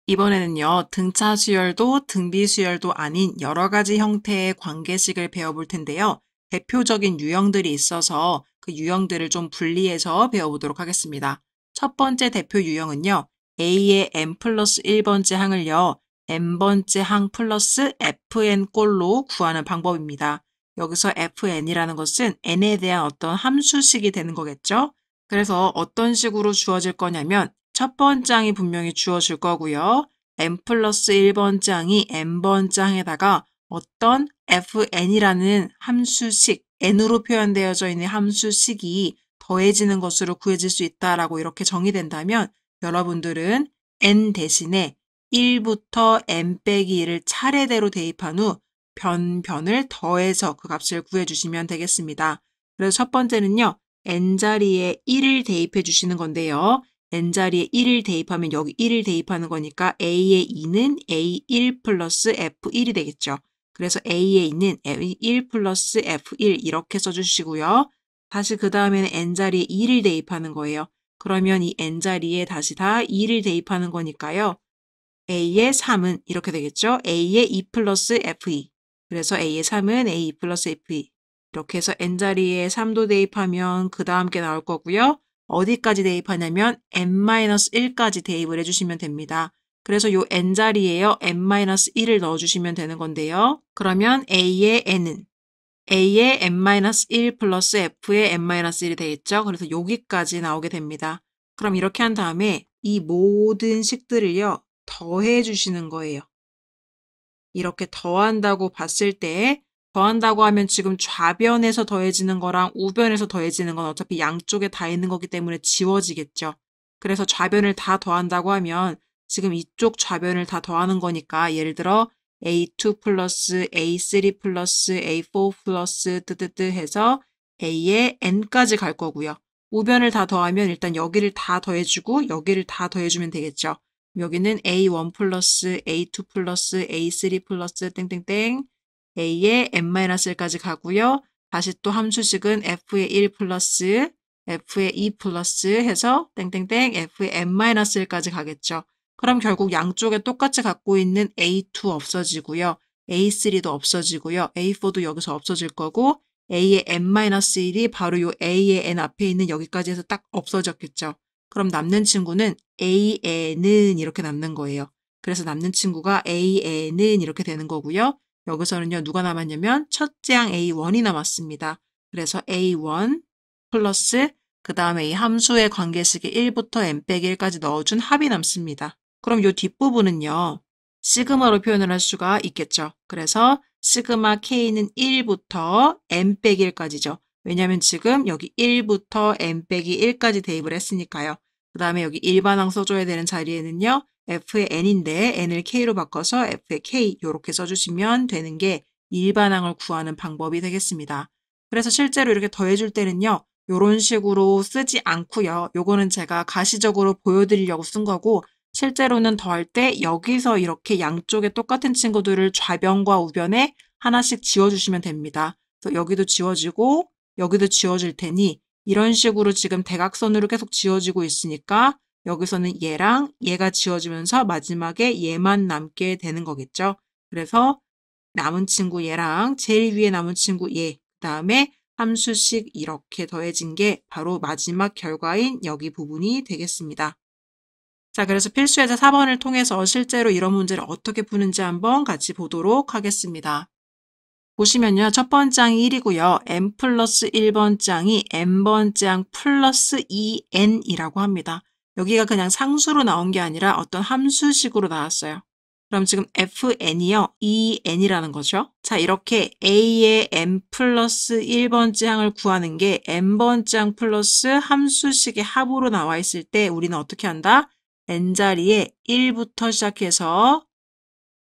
이번에는요, 등차 수열도 등비 수열도 아닌 여러 가지 형태의 관계식을 배워볼 텐데요. 대표적인 유형들이 있어서 그 유형들을 좀 분리해서 배워보도록 하겠습니다. 첫 번째 대표 유형은요, A의 n 플러스 1번째 항을요, n번째 항 플러스 fn 꼴로 구하는 방법입니다. 여기서 fn이라는 것은 n에 대한 어떤 함수식이 되는 거겠죠? 그래서 어떤 식으로 주어질 거냐면 첫 번째 항이 분명히 주어질 거고요. n 플러스 1번째 항이 n번째 항에다가 어떤 fn이라는 함수식, n으로 표현되어져 있는 함수식이 더해지는 것으로 구해질 수 있다라고 이렇게 정의된다면 여러분들은 n 대신에 1부터 n 빼기 1을 차례대로 대입한 후 변을 더해서 그 값을 구해주시면 되겠습니다. 그래서 첫 번째는요. n자리에 1을 대입해 주시는 건데요. n자리에 1을 대입하면 여기 1을 대입하는 거니까 a의 2는 a1 플러스 f1이 되겠죠. 그래서 a의 2는 a1 플러스 f1 이렇게 써주시고요. 다시 그 다음에는 n자리에 2를 대입하는 거예요. 그러면 이 n자리에 다시 다 2를 대입하는 거니까요. a의 3은 이렇게 되겠죠. a의 2 플러스 f2. 그래서 a의 3은 a2 플러스 f2. 이렇게 해서 n자리에 3도 대입하면 그 다음 게 나올 거고요. 어디까지 대입하냐면 n-1까지 대입을 해주시면 됩니다. 그래서 요 n자리에요. n-1을 넣어주시면 되는 건데요. 그러면 a의 n은 a의 n-1 플러스 f의 n-1이 되겠죠. 그래서 여기까지 나오게 됩니다. 그럼 이렇게 한 다음에 이 모든 식들을요. 더해 주시는 거예요. 이렇게 더한다고 봤을 때 더한다고 하면 지금 좌변에서 더해지는 거랑 우변에서 더해지는 건 어차피 양쪽에 다 있는 거기 때문에 지워지겠죠. 그래서 좌변을 다 더한다고 하면 지금 이쪽 좌변을 다 더하는 거니까 예를 들어 A2 플러스 A3 플러스 A4 플러스 뜨뜨뜨 해서 A의 N까지 갈 거고요. 우변을 다 더하면 일단 여기를 다 더해주고 여기를 다 더해주면 되겠죠. 여기는 A1 플러스 A2 플러스 A3 플러스 땡땡땡 A의 n-1까지 가고요. 다시 또 함수식은 F의 1 플러스 F의 2 플러스 해서 땡땡땡 F의 n-1까지 가겠죠. 그럼 결국 양쪽에 똑같이 갖고 있는 A2 없어지고요. A3도 없어지고요. A4도 여기서 없어질 거고 A의 n-1이 바로 요 A의 n 앞에 있는 여기까지 해서 딱 없어졌겠죠. 그럼 남는 친구는 AN은 이렇게 남는 거예요. 그래서 남는 친구가 AN은 이렇게 되는 거고요. 여기서는요, 누가 남았냐면 첫째 항 A1이 남았습니다. 그래서 A1 플러스 그 다음에 이 함수의 관계식에 1부터 n-1까지 넣어준 합이 남습니다. 그럼 이 뒷부분은요, 시그마로 표현을 할 수가 있겠죠. 그래서 시그마 K는 1부터 n-1까지죠. 왜냐하면 지금 여기 1부터 n-1까지 대입을 했으니까요. 그 다음에 여기 일반항 써줘야 되는 자리에는요. f의 n인데 n을 k로 바꿔서 f의 k 이렇게 써주시면 되는 게 일반항을 구하는 방법이 되겠습니다. 그래서 실제로 이렇게 더해줄 때는요. 이런 식으로 쓰지 않고요. 요거는 제가 가시적으로 보여드리려고 쓴 거고 실제로는 더할 때 여기서 이렇게 양쪽에 똑같은 친구들을 좌변과 우변에 하나씩 지워주시면 됩니다. 그래서 여기도 지워지고 여기도 지워질 테니 이런 식으로 지금 대각선으로 계속 지워지고 있으니까 여기서는 얘랑 얘가 지워지면서 마지막에 얘만 남게 되는 거겠죠. 그래서 남은 친구 얘랑 제일 위에 남은 친구 얘, 그 다음에 함수식 이렇게 더해진 게 바로 마지막 결과인 여기 부분이 되겠습니다. 자, 그래서 필수예제 4번을 통해서 실제로 이런 문제를 어떻게 푸는지 한번 같이 보도록 하겠습니다. 보시면요. 첫 번째 항이 1이고요. n 플러스 1번째 항이 n번째 항 플러스 2n이라고 합니다. 여기가 그냥 상수로 나온 게 아니라 어떤 함수식으로 나왔어요. 그럼 지금 fn이요. 2n이라는 거죠. 자, 이렇게 a의 n 플러스 1번째 항을 구하는 게 n번째 항 플러스 함수식의 합으로 나와 있을 때 우리는 어떻게 한다? n자리에 1부터 시작해서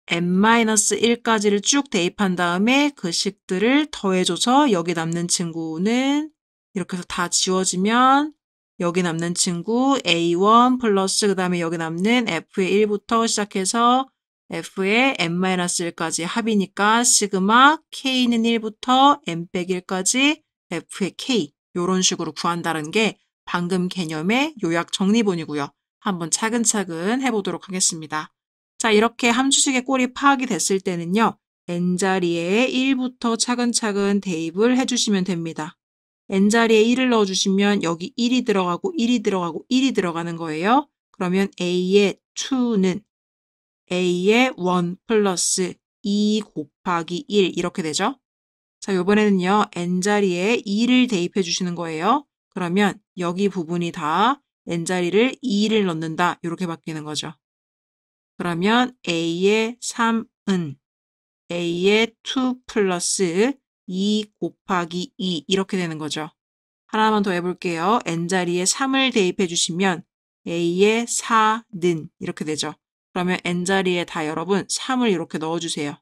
n-1까지를 쭉 대입한 다음에 그 식들을 더해줘서 여기 남는 친구는 이렇게 해서 다 지워지면 여기 남는 친구 A1 플러스 그 다음에 여기 남는 F의 1부터 시작해서 F의 n-1까지 합이니까 시그마 K는 1부터 n-1까지 F의 K 이런 식으로 구한다는 게 방금 개념의 요약 정리본이고요. 한번 차근차근 해보도록 하겠습니다. 자, 이렇게 함수식의 꼴이 파악이 됐을 때는요. n자리에 1부터 차근차근 대입을 해주시면 됩니다. n자리에 1을 넣어주시면 여기 1이 들어가고 1이 들어가고 1이 들어가는 거예요. 그러면 a의 2는 a의 1 플러스 2 곱하기 1 이렇게 되죠. 자, 이번에는요. n자리에 2를 대입해 주시는 거예요. 그러면 여기 부분이 다 n자리를 2를 넣는다. 이렇게 바뀌는 거죠. 그러면 a의 3은 a의 2 플러스 2 곱하기 2 이렇게 되는 거죠. 하나만 더 해볼게요. n자리에 3을 대입해 주시면 a의 4는 이렇게 되죠. 그러면 n자리에 다 여러분 3을 이렇게 넣어주세요.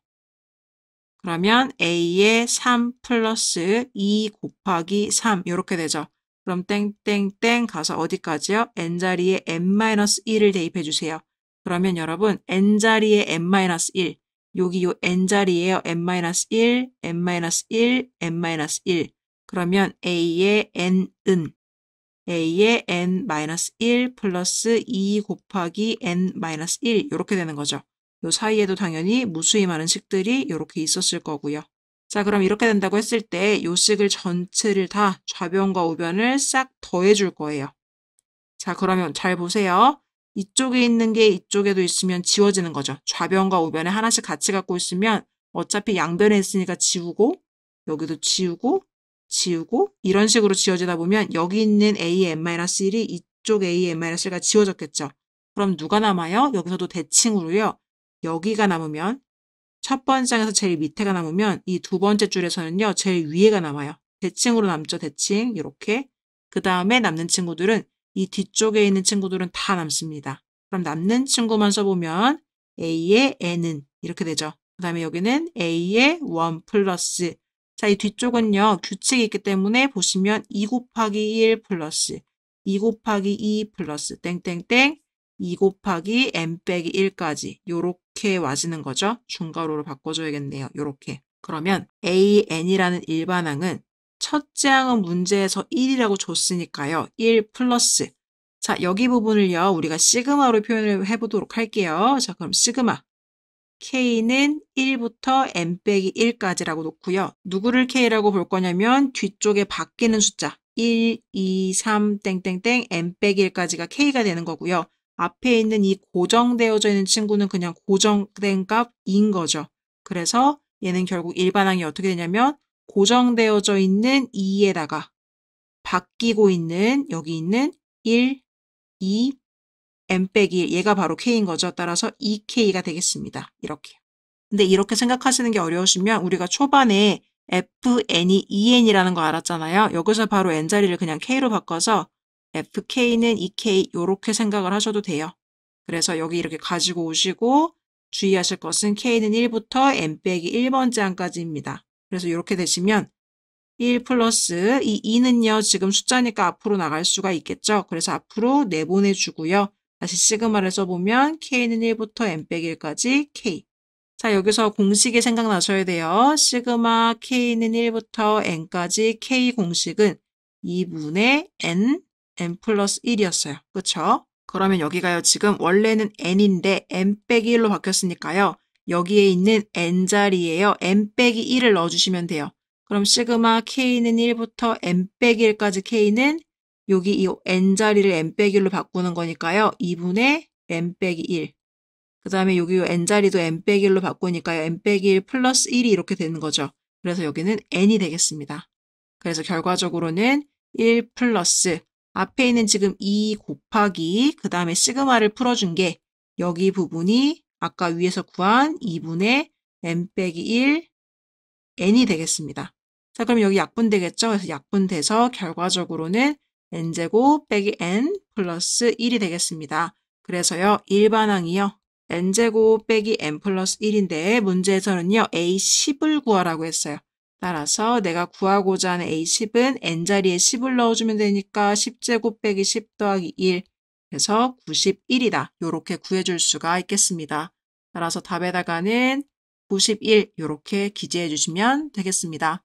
그러면 a의 3 플러스 2 곱하기 3 이렇게 되죠. 그럼 땡땡땡 가서 어디까지요? n자리에 n-1을 대입해 주세요. 그러면 여러분 n자리에 n-1 여기 요 n자리에요. n-1, n-1, n-1 그러면 a의 n은 a의 n-1 플러스 2 곱하기 n-1 이렇게 되는 거죠. 요 사이에도 당연히 무수히 많은 식들이 이렇게 있었을 거고요. 자, 그럼 이렇게 된다고 했을 때 요 식을 전체를 다 좌변과 우변을 싹 더해줄 거예요. 자, 그러면 잘 보세요. 이쪽에 있는 게 이쪽에도 있으면 지워지는 거죠. 좌변과 우변에 하나씩 같이 갖고 있으면 어차피 양변에 있으니까 지우고 여기도 지우고 지우고 이런 식으로 지워지다 보면 여기 있는 a의 n-1이 이쪽 a의 n-1가 지워졌겠죠. 그럼 누가 남아요? 여기서도 대칭으로요. 여기가 남으면 첫 번째 장에서 제일 밑에가 남으면 이 두 번째 줄에서는요. 제일 위에가 남아요. 대칭으로 남죠. 대칭 이렇게. 그 다음에 남는 친구들은 이 뒤쪽에 있는 친구들은 다 남습니다. 그럼 남는 친구만 써보면 a의 n은 이렇게 되죠. 그 다음에 여기는 a의 1 플러스 자, 이 뒤쪽은요. 규칙이 있기 때문에 보시면 2 곱하기 1 플러스 2 곱하기 2 플러스 땡땡땡 2 곱하기 n 빼기 1까지 요렇게 와지는 거죠. 중괄호로 바꿔줘야겠네요. 요렇게. 그러면 an이라는 일반항은 첫째 항은 문제에서 1이라고 줬으니까요. 1 플러스 자, 여기 부분을요. 우리가 시그마로 표현을 해보도록 할게요. 자, 그럼 시그마 k는 1부터 n 빼기 1까지라고 놓고요. 누구를 k라고 볼 거냐면 뒤쪽에 바뀌는 숫자 1, 2, 3, 땡땡땡 n 빼기 1까지가 k가 되는 거고요. 앞에 있는 이 고정되어져 있는 친구는 그냥 고정된 값인 거죠. 그래서 얘는 결국 일반항이 어떻게 되냐면 고정되어져 있는 2에다가 바뀌고 있는 여기 있는 1, 2, n 빼기 1 얘가 바로 k인 거죠. 따라서 2k가 되겠습니다. 이렇게. 근데 이렇게 생각하시는 게 어려우시면 우리가 초반에 fn이 2n이라는 거 알았잖아요. 여기서 바로 n자리를 그냥 k로 바꿔서 fk는 2k 이렇게 생각을 하셔도 돼요. 그래서 여기 이렇게 가지고 오시고 주의하실 것은 k는 1부터 n 빼기 1번째 항까지입니다. 그래서 이렇게 되시면 1 플러스 이 2는요. 지금 숫자니까 앞으로 나갈 수가 있겠죠. 그래서 앞으로 내보내주고요. 다시 시그마를 써보면 k는 1부터 n 빼기 1까지 k. 자, 여기서 공식이 생각나셔야 돼요. 시그마 k는 1부터 n까지 k 공식은 2분의 n 플러스 1이었어요. 그쵸? 그러면 여기가요. 지금 원래는 n인데 n 빼기 1로 바뀌었으니까요. 여기에 있는 n자리에요. n 빼기 1을 넣어주시면 돼요. 그럼 시그마 k는 1부터 n 빼기 1까지 k는 여기 이 n자리를 n 빼기 1로 바꾸는 거니까요. 2분의 n 빼기 1. 그 다음에 여기 n자리도 n 빼기 1로 바꾸니까요. n 빼기 1 플러스 1이 이렇게 되는 거죠. 그래서 여기는 n이 되겠습니다. 그래서 결과적으로는 1 플러스 앞에 있는 지금 2 곱하기 그 다음에 시그마를 풀어준 게 여기 부분이 아까 위에서 구한 2분의 n 빼기 1 n이 되겠습니다. 자, 그럼 여기 약분되겠죠? 그래서 약분돼서 결과적으로는 n제곱 빼기 n 플러스 1이 되겠습니다. 그래서요, 일반항이요. n제곱 빼기 n 플러스 1인데 문제에서는요, a10을 구하라고 했어요. 따라서 내가 구하고자 하는 a10은 n자리에 10을 넣어주면 되니까 10제곱 빼기 10 더하기 1 그래서 91이다. 이렇게 구해줄 수가 있겠습니다. 따라서 답에다가는 91 이렇게 기재해 주시면 되겠습니다.